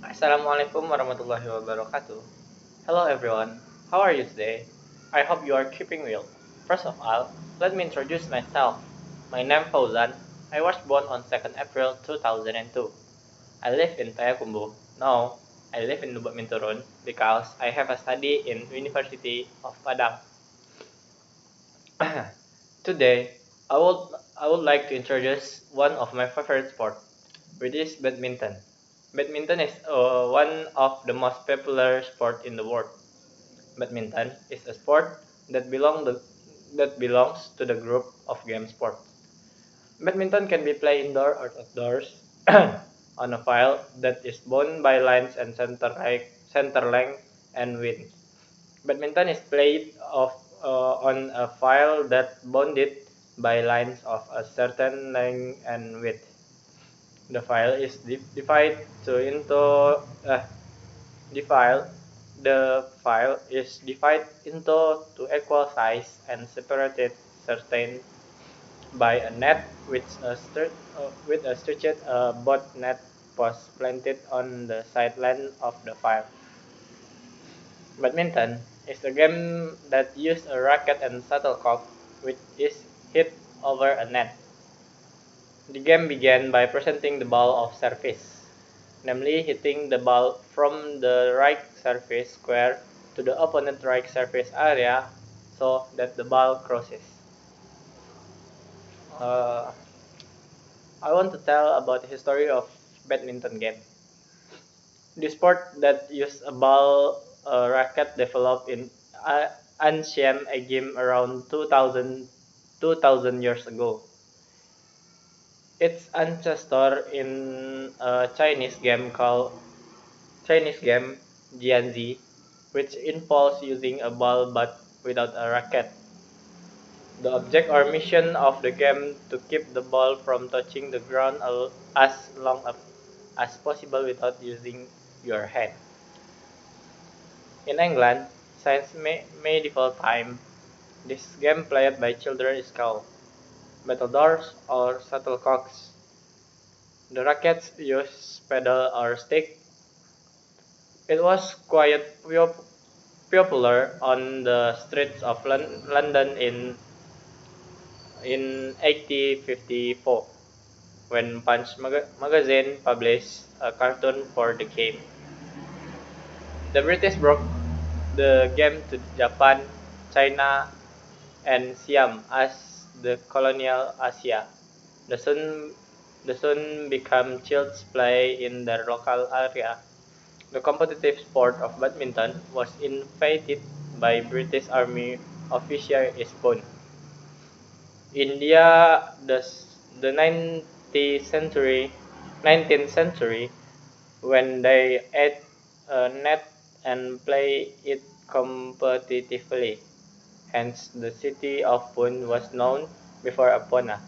Assalamualaikum warahmatullahi wabarakatuh. Hello everyone, how are you today? I hope you are keeping well. First of all, let me introduce myself. My name is Fauzan. I was born on 2nd April 2002. I live in Payakumbuh. Now, I live in Lubuk Minturun because I have a study in University of Padang. Today, I would like to introduce one of my favorite sports, which is badminton. Badminton is one of the most popular sport in the world. Badminton is a sport that belongs to the group of game sports. Badminton can be played indoor or outdoors on a field that is bound by lines and center length and width. Badminton is played on a field that bounded by lines of a certain length and width. The file is divided to into the file the file is divided into two equal size and separated certain by a net with a stretched board net post planted on the sideline of the file. Badminton is a game that uses a racket and shuttlecock which is hit over a net. The game began by presenting the ball of service, namely hitting the ball from the right surface square to the opponent's right surface area so that the ball crosses. Uh, I want to tell about the history of badminton game. The sport that uses a ball racket developed in ancient Egypt around 2000 years ago. Its ancestor in a Chinese game Jianzi, which involves using a ball but without a racket. The object or mission of the game to keep the ball from touching the ground as long as possible without using your hand. In England, since medieval time, this game played by children is called battledores or shuttlecocks. The rackets use pedal or stick. It was quite popular on the streets of London in 1854 when Punch magazine published a cartoon for the game. The British brought the game to Japan, China, and Siam as the colonial Asia. The soon, the soon became child's play in their local area. The competitive sport of badminton was invented by British Army officer Eastbourne. India, the 19th century, when they add a net and play it competitively. Hence, the city of Pune was known before Pune.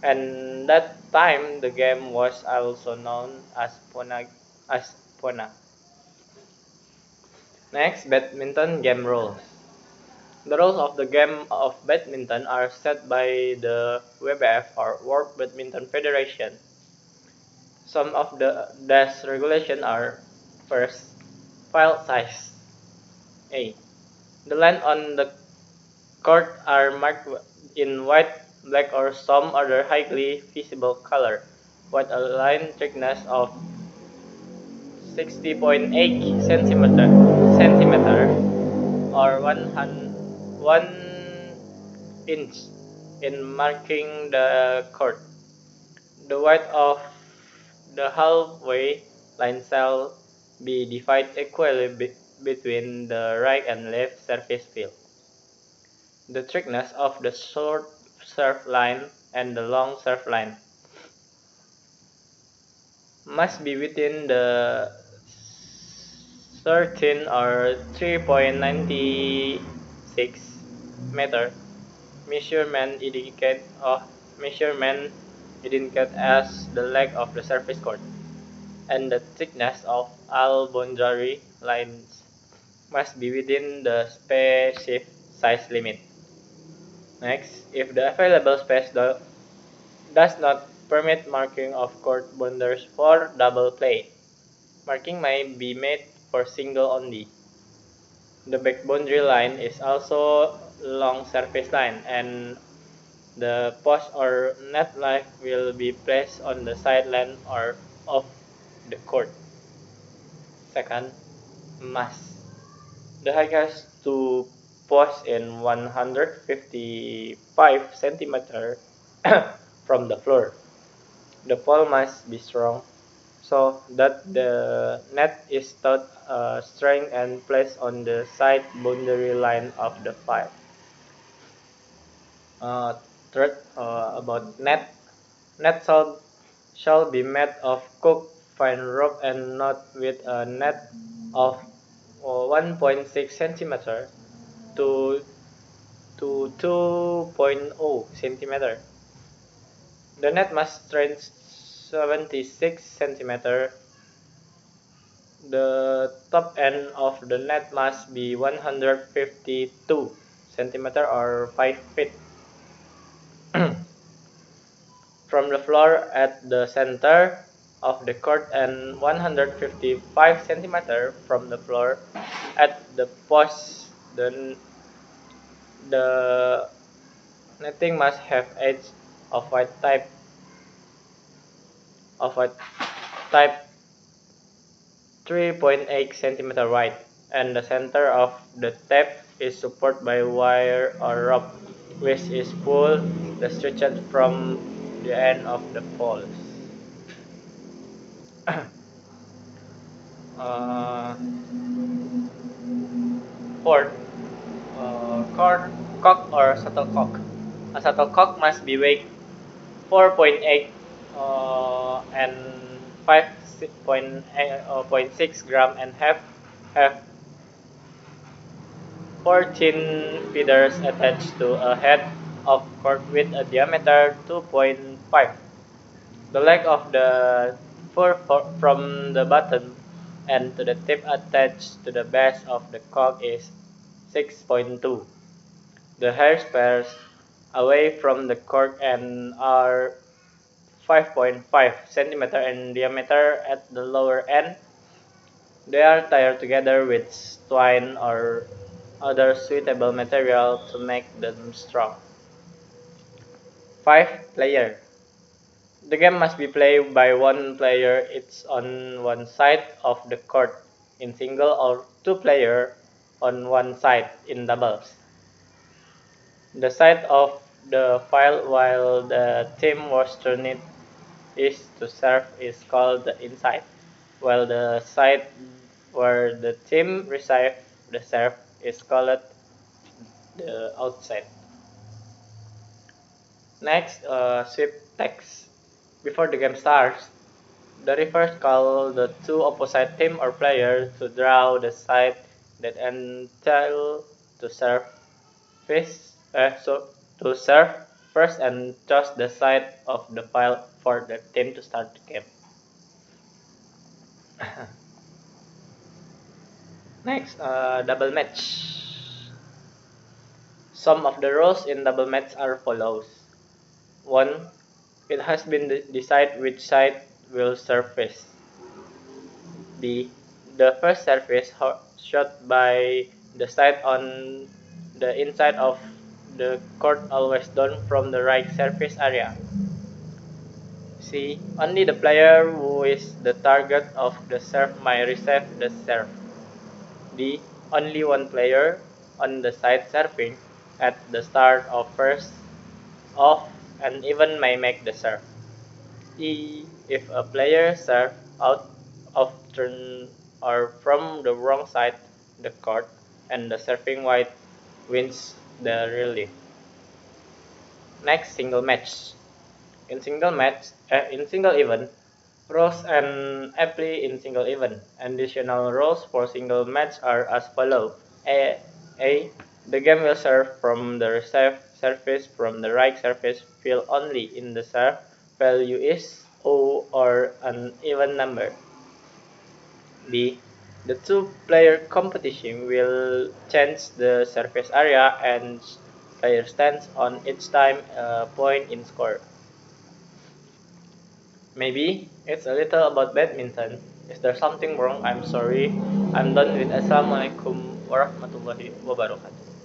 And that time, the game was also known as Pune. Next, badminton game rules. The rules of the game of badminton are set by the WBF or World Badminton Federation. Some of these regulations are: first, file size. A. The line on the court are marked in white, black, or some other highly visible color, with a line thickness of 60.8 centimeter or 1 inch in marking the court. The width of the halfway line shall be divided equally between the right and left surface field. The thickness of the short serve line and the long serve line must be within the 13 or 3.96 meter measurement indicate as the length of the surface court, and the thickness of all boundary lines must be within the specified size limit. Next, if the available space does not permit marking of court boundaries for double play, Marking may be made for single only. The back boundary line is also long surface line, and the post or net line will be placed on the sideline or of the court. Second, mass. The height has to post in 155 centimeter from the floor. The pole must be strong so that the net is taught strength and placed on the side boundary line of the file. Third, about net. Net shall be made of cooked fine rope and not with a net of 1.6 centimeter to 2.0 centimeter. The net must stretch 76 centimeter. The top end of the net must be 152 centimeter or 5 feet from the floor at the center of the court and 155 centimeter from the floor at the post. The netting must have edge of white type of white type 3.8 centimeter wide, and the center of the tape is supported by wire or rope, which is pulled the stretched from the end of the poles. uh, Fourth, cock or shuttlecock. A shuttlecock must be weighed 4.8 and 5.6 gram and have 14 feeders attached to a head of cord with a diameter 2.5. The length of the fur from the bottom and to the tip attached to the base of the cock is 6.2. The hair spurs away from the cord and are 5.5 centimeter in diameter at the lower end. They are tied together with twine or other suitable material to make them strong. 5. Player. The game must be played by one player each on one side of the court in single or two players on one side in doubles. The side of the file while the team was turned is to serve is called the inside, while the side where the team receives the serve is called the outside. Next, sweep text. Before the game starts, the referee calls the two opposite team or players to draw the side that entitled to serve to serve first and toss the side of the file for the team to start the game. Next, double match. Some of the rules in double match are follows. 1. It has been decided which side will serve first. B. The first service shot by the side on the inside of the court always done from the right surface area. C. Only the player who is the target of the serve may receive the serve. D. Only one player on the side serving at the start of first off and even may make the serve. E. If a player serves out of turn or from the wrong side of the court and the serving white wins the relay. Next, single match. In single event, rules and apply in single event. Additional rules for single match are as follows. A. The game will serve from the reserve surface from the right surface field only in the serve value is O or an even number. B. The two-player competition will change the surface area and player stands on each time a point in score. Maybe it's a little about badminton. Is there something wrong? I'm sorry. I'm done with Assalamualaikum warahmatullahi wabarakatuh.